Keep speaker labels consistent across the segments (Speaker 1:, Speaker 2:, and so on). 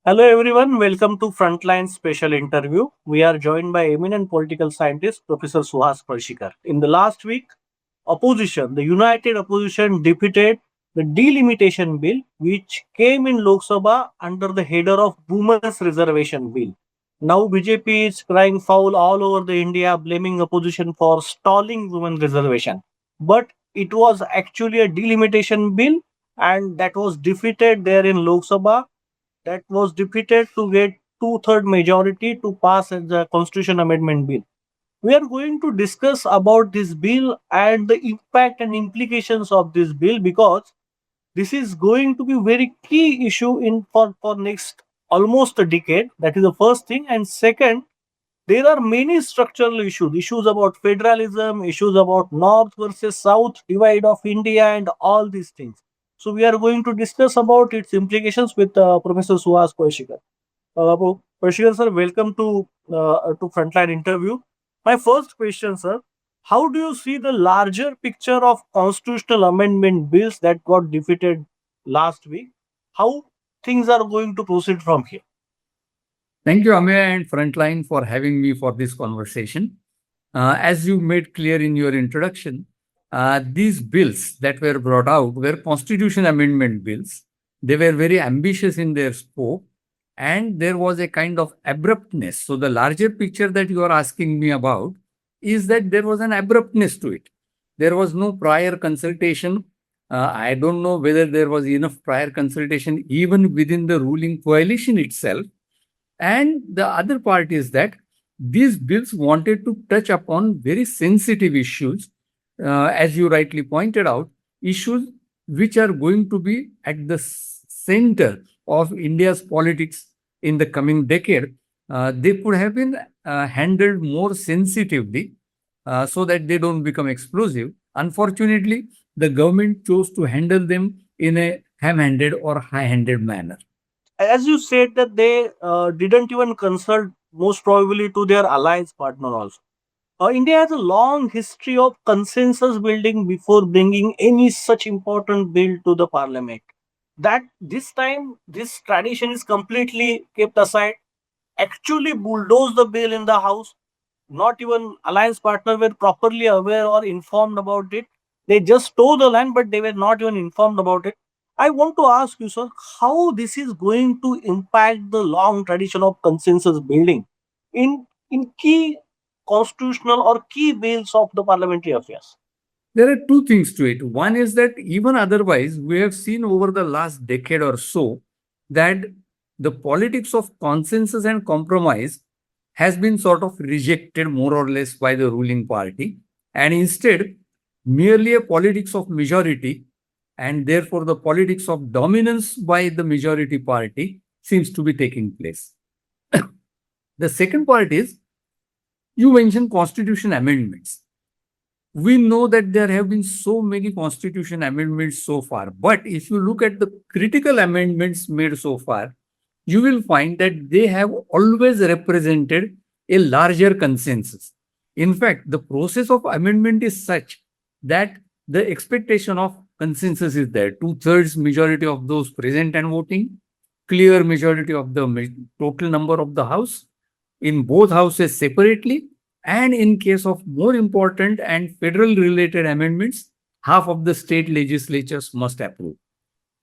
Speaker 1: Hello everyone, welcome to Frontline Special Interview. We are joined by eminent political scientist Professor Suhas Palshikar. In the last week, the united opposition defeated the Delimitation Bill which came in Lok Sabha under the header of Women's Reservation Bill. Now BJP is crying foul all over the India blaming opposition for stalling women reservation. But it was actually a delimitation bill and that was defeated there in Lok Sabha, that was defeated to get two-third majority to pass as the constitution amendment bill. We are going to discuss about this bill and the impact and implications of this bill because this is going to be very key issue in for next almost a decade. That is the first thing. And second, there are many structural issues about federalism, issues about north versus south divide of India, and all these things. So we are going to discuss about its implications with Professor Suhas Palshikar. Palshikar sir, welcome to Frontline Interview. My first question, sir, how do you see the larger picture of constitutional amendment bills that got defeated last week? How things are going to proceed from here?
Speaker 2: Thank you, Amir and Frontline, for having me for this conversation. As you made clear in your introduction, these bills that were brought out were constitution amendment bills. They were very ambitious in their scope, and there was a kind of abruptness. So, the larger picture that you are asking me about is that there was an abruptness to it. There was no prior consultation. I don't know whether there was enough prior consultation even within the ruling coalition itself. And the other part is that these bills wanted to touch upon very sensitive issues, as you rightly pointed out, issues which are going to be at the center of India's politics in the coming decade. They could have been handled more sensitively so that they don't become explosive. Unfortunately, the government chose to handle them in a ham-handed or high-handed manner.
Speaker 1: As you said that they didn't even consult most probably to their alliance partner also. India has a long history of consensus building before bringing any such important bill to the parliament. That this time this tradition is completely kept aside. Actually bulldoze the bill in the house. Not even alliance partner were properly aware or informed about it. They just stole the land, but they were not even informed about it. I want to ask you, sir, how this is going to impact the long tradition of consensus building in key constitutional or key bills of the parliamentary affairs.
Speaker 2: There are two things to it. One is that even otherwise, we have seen over the last decade or so that the politics of consensus and compromise has been sort of rejected more or less by the ruling party. And instead, merely a politics of majority and therefore the politics of dominance by the majority party seems to be taking place. The second part is you mentioned constitution amendments. We know that there have been so many constitution amendments so far, but if you look at the critical amendments made so far, you will find that they have always represented a larger consensus. In fact, the process of amendment is such that the expectation of consensus is there. Two-thirds majority of those present and voting, clear majority of the total number of the house, in both houses separately, and in case of more important and federal related amendments, half of the state legislatures must approve.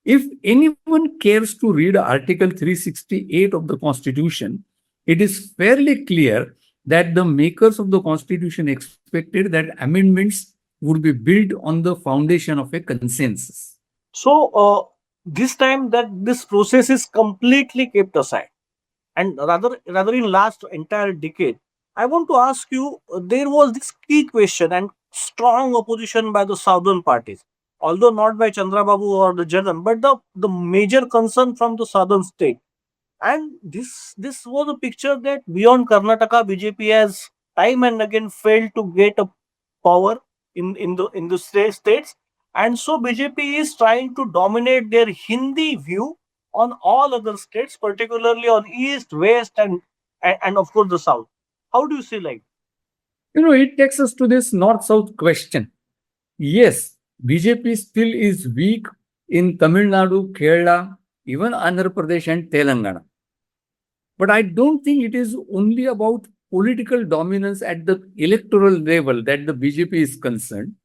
Speaker 2: If anyone cares to read Article 368 of the Constitution, it is fairly clear that the makers of the Constitution expected that amendments would be built on the foundation of a consensus.
Speaker 1: So this time that this process is completely kept aside, and rather in last entire decade, I want to ask you, there was this key question and strong opposition by the southern parties, although not by Chandrababu or the Jagan, but the major concern from the southern state. And this was a picture that beyond Karnataka, BJP has time and again failed to get a power in the states, and so BJP is trying to dominate their Hindi view on all other states, particularly on east, west, and of course the south. How do you see like?
Speaker 2: It takes us to this north-south question. Yes, BJP still is weak in Tamil Nadu, Kerala, even Andhra Pradesh and Telangana. But I don't think it is only about political dominance at the electoral level that the BJP is concerned.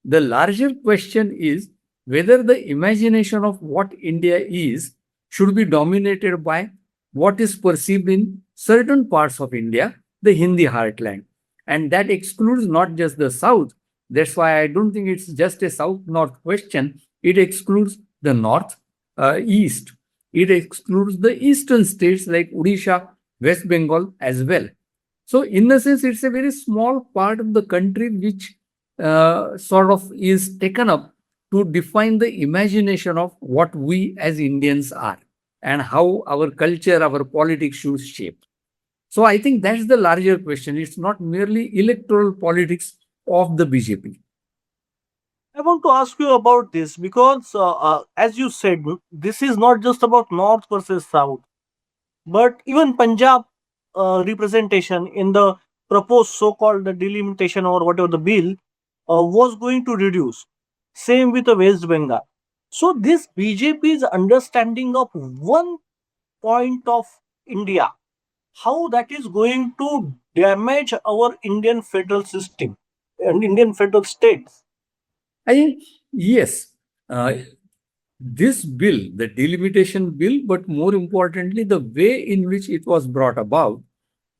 Speaker 2: The larger question is whether the imagination of what India is should be dominated by what is perceived in certain parts of India, the Hindi heartland. And that excludes not just the South. That's why I don't think it's just a South North question. It excludes the North, East. It excludes the eastern states like Odisha, West Bengal as well. So, in a sense, it's a very small part of the country which sort of is taken up to define the imagination of what we as Indians are and how our culture, our politics should shape. So, I think that's the larger question. It's not merely electoral politics of the BJP.
Speaker 1: I want to ask you about this because, as you said, this is not just about North versus South, but even Punjab representation in the proposed so-called the delimitation or whatever the bill was going to reduce. Same with the West Bengal. So this BJP's understanding of one point of India, how that is going to damage our Indian federal system and Indian federal states.
Speaker 2: I think, yes, uh, this bill, the delimitation bill, but more importantly, the way in which it was brought about,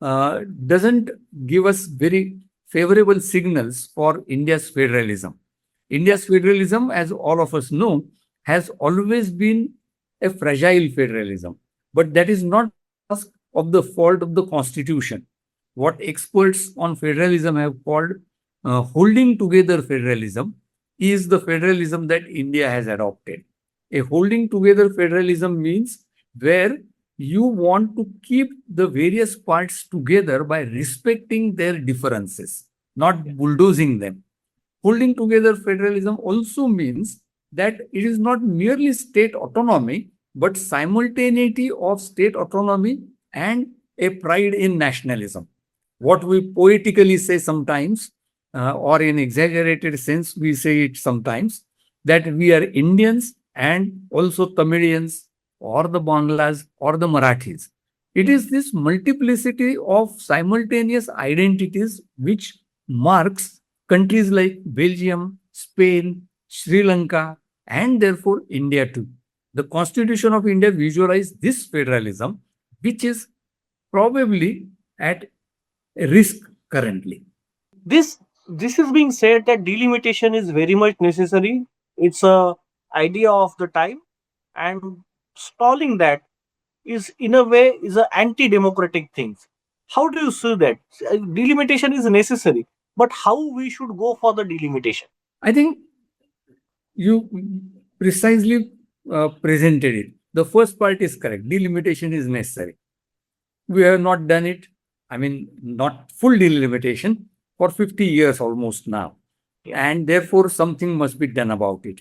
Speaker 2: doesn't give us very favorable signals for India's federalism. India's federalism, as all of us know, has always been a fragile federalism, but that is not of the fault of the constitution. What experts on federalism have called holding together federalism is the federalism that India has adopted. A holding together federalism means where you want to keep the various parts together by respecting their differences, not bulldozing them. Holding together federalism also means that it is not merely state autonomy, but simultaneity of state autonomy and a pride in nationalism. What we poetically say sometimes, or in exaggerated sense, we say it sometimes, that we are Indians and also Tamilians or the Banglas or the Marathis. It is this multiplicity of simultaneous identities which marks countries like Belgium, Spain, Sri Lanka, and therefore India too. The Constitution of India visualized this federalism, which is probably at risk currently.
Speaker 1: This is being said that delimitation is very much necessary. It's a idea of the time, and stalling that is in a way is an anti-democratic thing. How do you see that? Delimitation is necessary, but how we should go for the delimitation?
Speaker 2: I think you precisely presented it. The first part is correct. Delimitation is necessary. We have not done it. I mean, not full delimitation for 50 years almost now. And therefore, something must be done about it.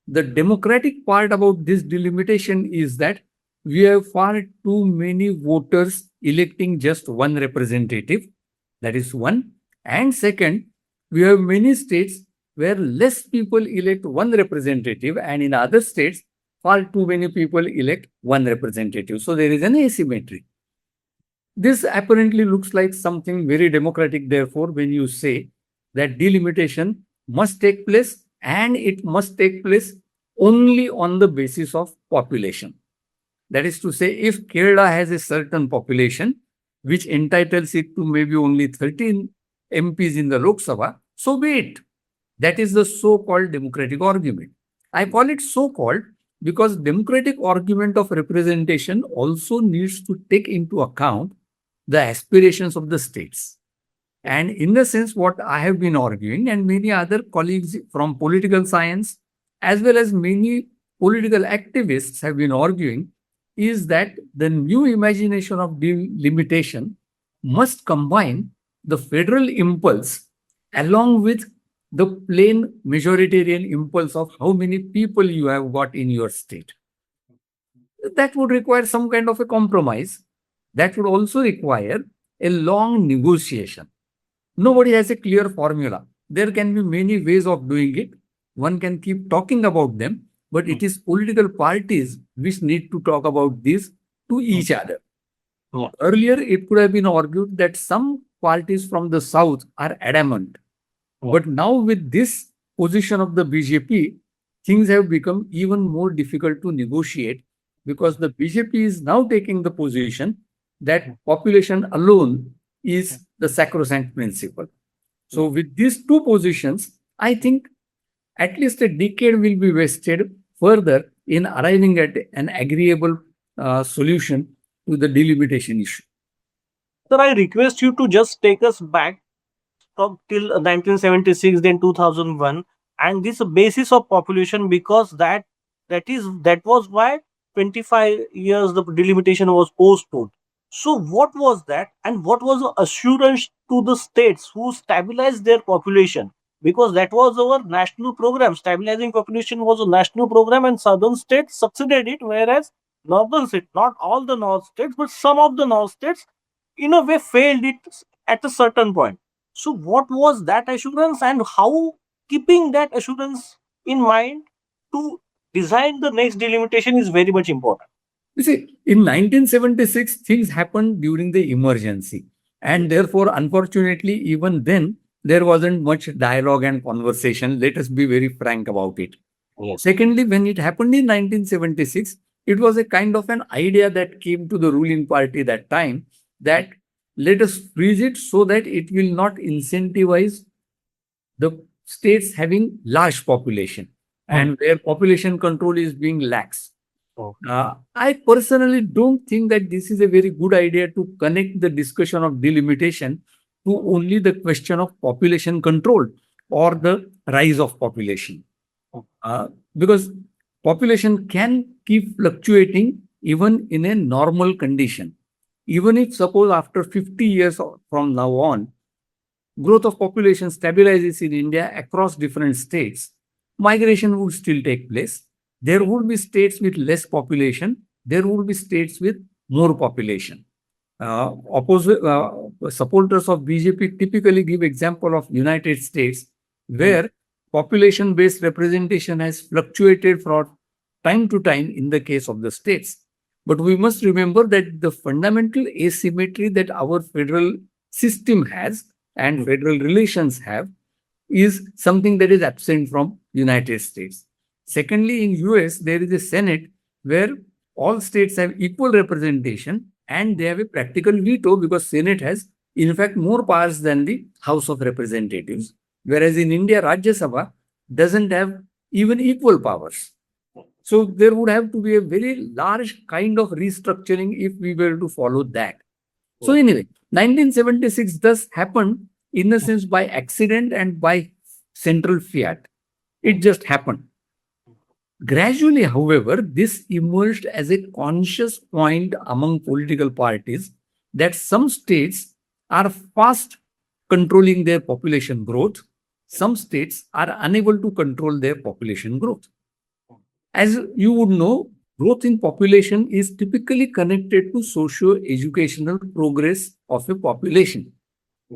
Speaker 2: The democratic part about this delimitation is that we have far too many voters electing just one representative. That is one. And second, we have many states where less people elect one representative, and in other states, far too many people elect one representative. So there is an asymmetry. This apparently looks like something very democratic, therefore, when you say that delimitation must take place and it must take place only on the basis of population. That is to say, if Kerala has a certain population which entitles it to maybe only 13 MPs in the Lok Sabha, so be it. That is the so-called democratic argument. I call it so-called because democratic argument of representation also needs to take into account the aspirations of the states. And in the sense, what I have been arguing, and many other colleagues from political science, as well as many political activists have been arguing, is that the new imagination of delimitation must combine the federal impulse along with the plain majoritarian impulse of how many people you have got in your state. That would require some kind of a compromise. That would also require a long negotiation. Nobody has a clear formula. There can be many ways of doing it. One can keep talking about them, but it is political parties which need to talk about this to each other.
Speaker 1: Yeah.
Speaker 2: Earlier, it could have been argued that some parties from the south are adamant.
Speaker 1: Yeah.
Speaker 2: But now, with this position of the BJP, things have become even more difficult to negotiate because the BJP is now taking the position that population alone is the sacrosanct principle. So, with these two positions, I think at least a decade will be wasted further in arriving at an agreeable solution to the delimitation issue.
Speaker 1: Sir, I request you to just take us back from till 1976, then 2001, and this basis of population, because that was why 25 years the delimitation was postponed. So what was that, and what was the assurance to the states who stabilized their population? Because that was our national program. Stabilizing population was a national program, and southern states succeeded it, whereas northern states, not all the north states, but some of the north states, in a way failed it at a certain point. So, what was that assurance, and how, keeping that assurance in mind, to design the next delimitation is very much important.
Speaker 2: You see, in 1976, things happened during the emergency. And therefore, unfortunately, even then, there wasn't much dialogue and conversation. Let us be very frank about it.
Speaker 1: Yes.
Speaker 2: Secondly, when it happened in 1976, it was a kind of an idea that came to the ruling party that time that let us freeze it so that it will not incentivize the states having large population and where population control is being lax.
Speaker 1: Oh.
Speaker 2: I personally don't think that this is a very good idea to connect the discussion of delimitation to only the question of population control or the rise of population. Because population can keep fluctuating even in a normal condition. Even if, suppose, after 50 years from now on, growth of population stabilizes in India across different states, migration would still take place. There would be states with less population, there would be states with more population. Supporters of BJP typically give example of United States, where population-based representation has fluctuated from time to time in the case of the states. But we must remember that the fundamental asymmetry that our federal system has and federal relations have is something that is absent from United States. Secondly, in US, there is a Senate where all states have equal representation and they have a practical veto because Senate has, in fact, more powers than the House of Representatives. Whereas in India, Rajya Sabha doesn't have even equal powers. So there would have to be a very large kind of restructuring if we were to follow that. So anyway, 1976 thus happened in a sense by accident and by central fiat. It just happened. Gradually, however, this emerged as a conscious point among political parties that some states are fast controlling their population growth, some states are unable to control their population growth. As you would know, growth in population is typically connected to socio-educational progress of a population.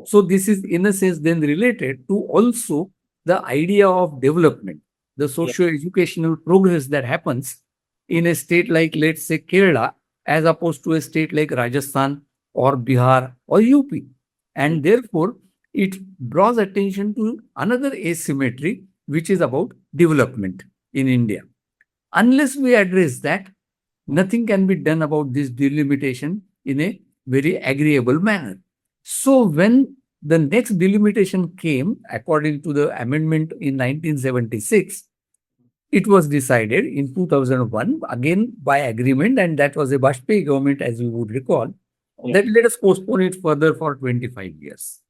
Speaker 2: So this is in a sense then related to also the idea of development, the socio-educational progress that happens in a state like, let's say, Kerala, as opposed to a state like Rajasthan or Bihar or UP. And therefore, it draws attention to another asymmetry, which is about development in India. Unless we address that, nothing can be done about this delimitation in a very agreeable manner. So when the next delimitation came, according to the amendment in 1976, it was decided in 2001, again by agreement, and that was a Bajpayee government, as you would recall, that let us postpone it further for 25 years.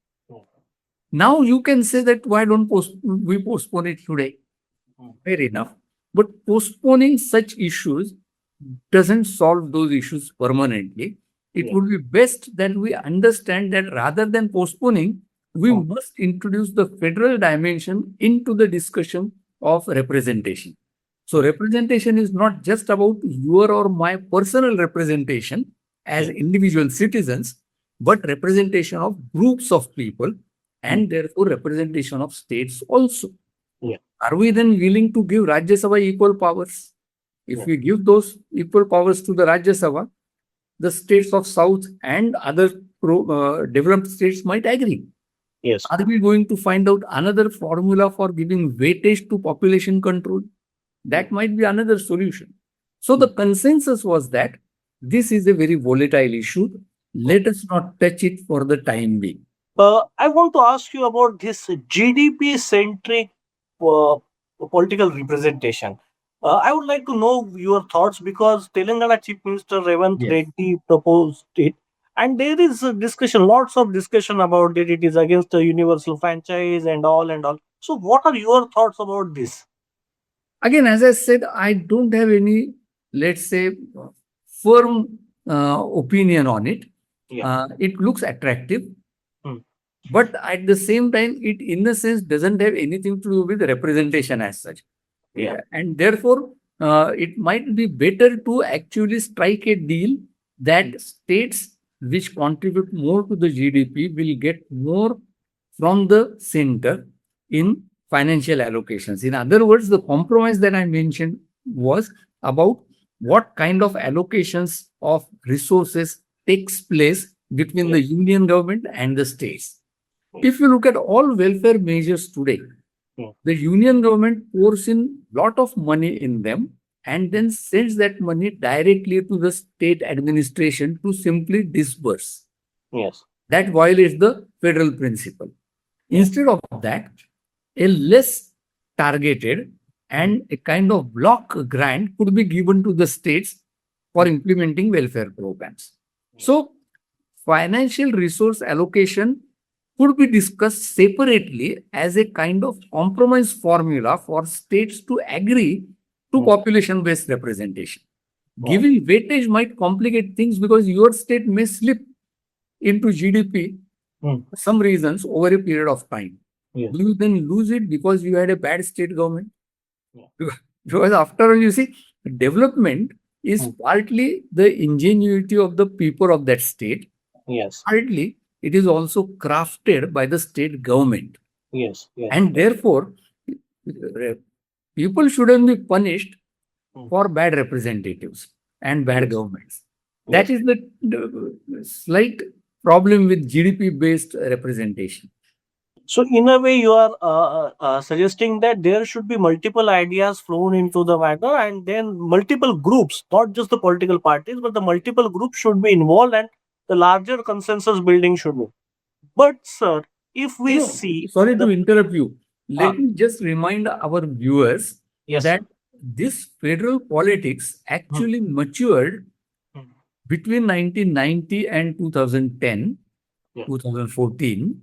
Speaker 2: Now you can say that why don't we postpone it today? Fair enough. But postponing such issues doesn't solve those issues permanently. It would be best that we understand that rather than postponing, we must introduce the federal dimension into the discussion of representation. So representation is not just about your or my personal representation as individual citizens, but representation of groups of people and therefore representation of states also. Are we then willing to give Rajya Sabha equal powers? If we give those equal powers to the Rajya Sabha, the states of South and other developed states might agree.
Speaker 1: Yes.
Speaker 2: Are we going to find out another formula for giving weightage to population control? That might be another solution. So the consensus was that this is a very volatile issue. Let us not touch it for the time being.
Speaker 1: I want to ask you about this GDP centric political representation. I would like to know your thoughts because Telangana Chief Minister Revanth
Speaker 2: Yes.
Speaker 1: Reddy proposed it, and there is a discussion, lots of discussion about it. It is against the universal franchise and all and all. So, what are your thoughts about this?
Speaker 2: Again, as I said, I don't have any, let's say, firm opinion on it.
Speaker 1: Yeah.
Speaker 2: It looks attractive,
Speaker 1: Hmm.
Speaker 2: but at the same time, it in a sense doesn't have anything to do with representation as such.
Speaker 1: Yeah.
Speaker 2: And therefore, it might be better to actually strike a deal that states which contribute more to the GDP will get more from the center in financial allocations. In other words, the compromise that I mentioned was about what kind of allocations of resources takes place between the union government and the states. If you look at all welfare measures today, the union government pours in lot of money in them and then sends that money directly to the state administration to simply disburse.
Speaker 1: Yes.
Speaker 2: That violates the federal principle. Instead of that, a less targeted and a kind of block grant could be given to the states for implementing welfare programs. So, financial resource allocation could be discussed separately as a kind of compromise formula for states to agree to population based representation. Giving weightage might complicate things because your state may slip into GDP for some reasons over a period of time.
Speaker 1: Yes.
Speaker 2: Do you then lose it because you had a bad state government?
Speaker 1: Yeah.
Speaker 2: Because after all, you see, development is partly the ingenuity of the people of that state.
Speaker 1: Yes.
Speaker 2: Partly, it is also crafted by the state government.
Speaker 1: Yes. Yes.
Speaker 2: And therefore, people shouldn't be punished for bad representatives and bad governments. That is the slight problem with GDP based representation.
Speaker 1: So, in a way, you are suggesting that there should be multiple ideas flown into the matter, and then multiple groups, not just the political parties, but the multiple groups should be involved, and the larger consensus building should be. But, sir, if we see,
Speaker 2: Sorry to
Speaker 1: the,
Speaker 2: interrupt you. Let me just remind our viewers
Speaker 1: yes,
Speaker 2: that this federal politics actually matured between 1990 and 2010,
Speaker 1: Yeah.
Speaker 2: 2014,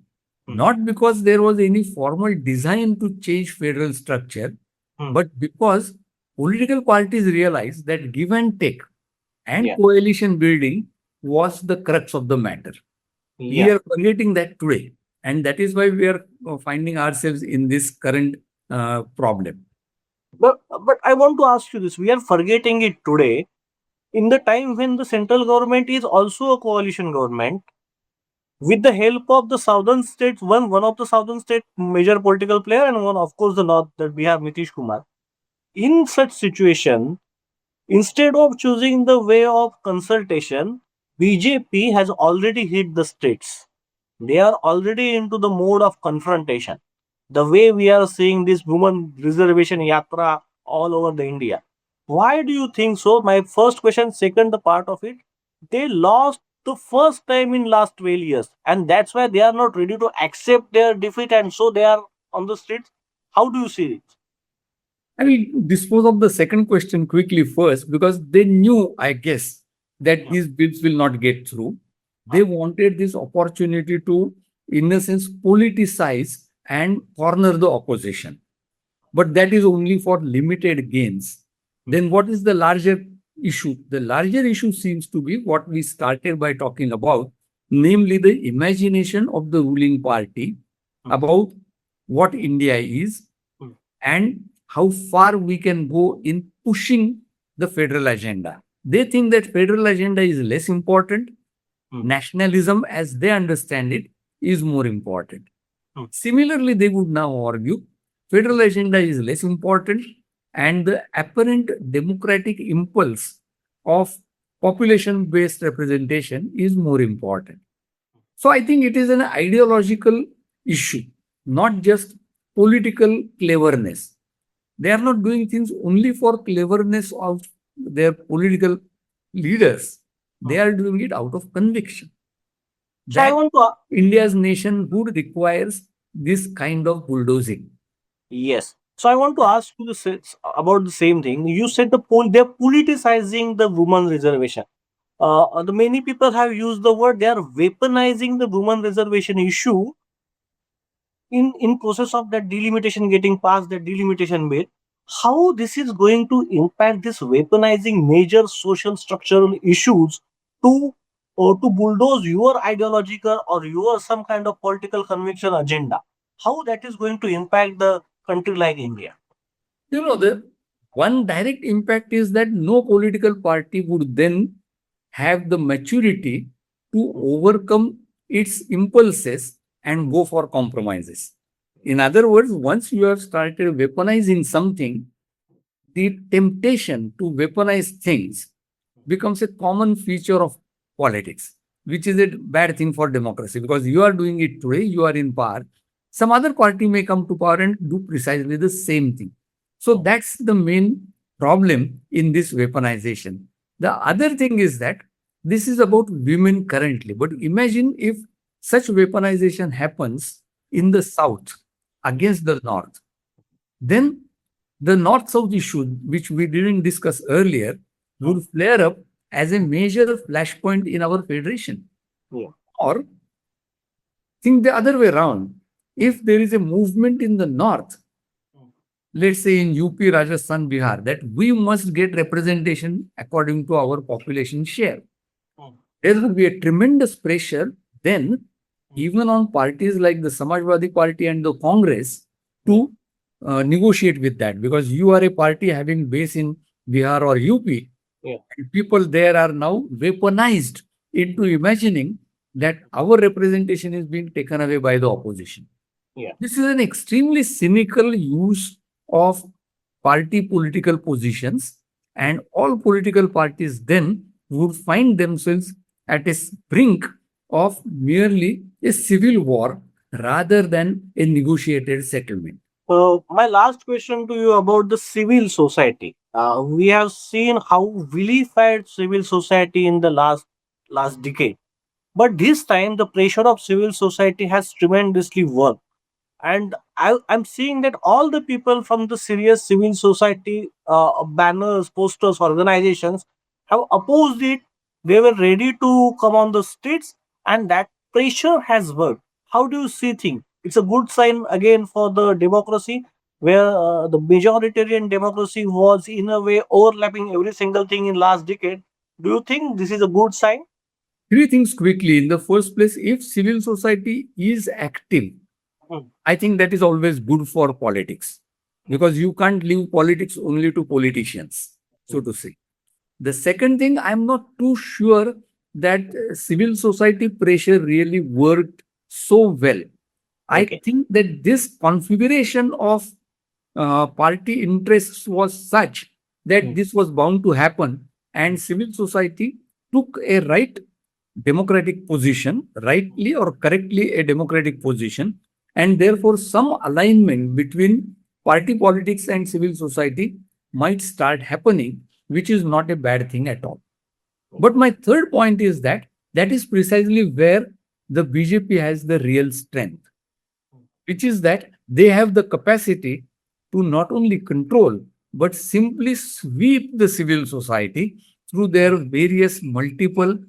Speaker 2: not because there was any formal design to change federal structure, but because political parties realized that give and take and coalition building was the crux of the matter. We are forgetting that today. And that is why we are finding ourselves in this current problem.
Speaker 1: but I want to ask you this: we are forgetting it today, in the time when the central government is also a coalition government, with the help of the southern states, one of the southern state major political player, and one of course the north, that we have Nitish Kumar. In such situation, instead of choosing the way of consultation, BJP has already hit the states. They are already into the mode of confrontation. The way we are seeing this woman reservation yatra all over the India. Why do you think so? My first question, second the part of it, they lost the first time in last 12 years, and that's why they are not ready to accept their defeat, and so they are on the streets. How do you see it?
Speaker 2: I will dispose of the second question quickly first because they knew, I guess, that these bills will not get through. They wanted this opportunity to, in a sense, politicize and corner the opposition. But that is only for limited gains. Then what is the larger issue? The larger issue seems to be what we started by talking about, namely the imagination of the ruling party about what India is and how far we can go in pushing the federal agenda. They think that federal agenda is less important. Nationalism, as they understand it, is more important. Similarly, they would now argue federal agenda is less important and the apparent democratic impulse of population-based representation is more important. So I think it is an ideological issue, not just political cleverness. They are not doing things only for cleverness of their political leaders. They are doing it out of conviction.
Speaker 1: So I
Speaker 2: That
Speaker 1: want to
Speaker 2: India's nationhood requires this kind of bulldozing.
Speaker 1: yes. So I want to ask you about the same thing. You said they're politicizing the woman reservation. The many people have used the word they are weaponizing the woman reservation issue in process of that delimitation getting passed, that delimitation bill. How this is going to impact this weaponizing major social structural issues to or to bulldoze your ideological or your some kind of political conviction agenda? How that is going to impact the country like India?
Speaker 2: The one direct impact is that no political party would then have the maturity to overcome its impulses and go for compromises. In other words, once you have started weaponizing something, the temptation to weaponize things becomes a common feature of politics, which is a bad thing for democracy because you are doing it today, you are in power. Some other party may come to power and do precisely the same thing. So that's the main problem in this weaponization. The other thing is that this is about women currently, but imagine if such weaponization happens in the south against the north, then the north south issue, which we didn't discuss earlier, would flare up as a major flashpoint in our federation.
Speaker 1: Yeah.
Speaker 2: Or think the other way around. If there is a movement in the north, let's say in UP, Rajasthan, Bihar, that we must get representation according to our population share, there will be a tremendous pressure then, even on parties like the Samajwadi Party and the Congress, to negotiate with that because you are a party having base in Bihar or UP.
Speaker 1: Yeah.
Speaker 2: And people there are now weaponized into imagining that our representation is being taken away by the opposition.
Speaker 1: Yeah.
Speaker 2: This is an extremely cynical use of party political positions, and all political parties then would find themselves at a brink of merely a civil war rather than a negotiated settlement.
Speaker 1: My last question to you about the civil society. We have seen how vilified civil society in the last decade, but this time the pressure of civil society has tremendously worked. And I'm seeing that all the people from the serious civil society banners, posters, organizations have opposed it. They were ready to come on the streets, and that pressure has worked. How do you see things? It's a good sign again for the democracy, where the majoritarian democracy was in a way overlapping every single thing in last decade. Do you think this is a good sign?
Speaker 2: Three things quickly. In the first place, if civil society is active,
Speaker 1: Hmm.
Speaker 2: I think that is always good for politics because you can't leave politics only to politicians, so to say. The second thing, I'm not too sure that civil society pressure really worked so well. I
Speaker 1: Okay.
Speaker 2: think that this configuration of party interests was such that
Speaker 1: Hmm.
Speaker 2: this was bound to happen, and civil society took a democratic position, rightly or correctly a democratic position, and therefore some alignment between party politics and civil society might start happening, which is not a bad thing at all. But my third point is that that is precisely where the BJP has the real strength, which is that they have the capacity to not only control but simply sweep the civil society through their various multi-pronged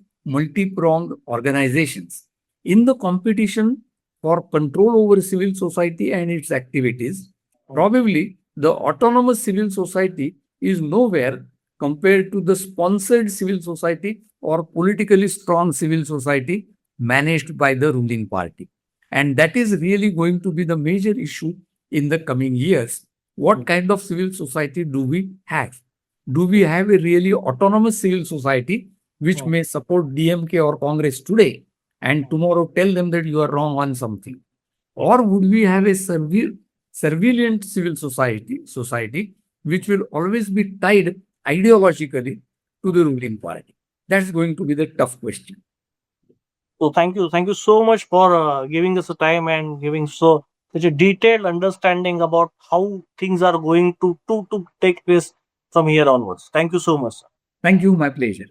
Speaker 2: organizations. In the competition for control over civil society and its activities, probably the autonomous civil society is nowhere compared to the sponsored civil society or politically strong civil society managed by the ruling party. And that is really going to be the major issue in the coming years. What kind of civil society do we have? Do we have a really autonomous civil society which may support DMK or Congress today and tomorrow tell them that you are wrong on something? Or would we have a surveillant civil society which will always be tied ideologically to the ruling party? That's going to be the tough question.
Speaker 1: So thank you so much for giving us a time and giving such a detailed understanding about how things are going to take place from here onwards. Thank you so much.
Speaker 2: Thank you. My pleasure.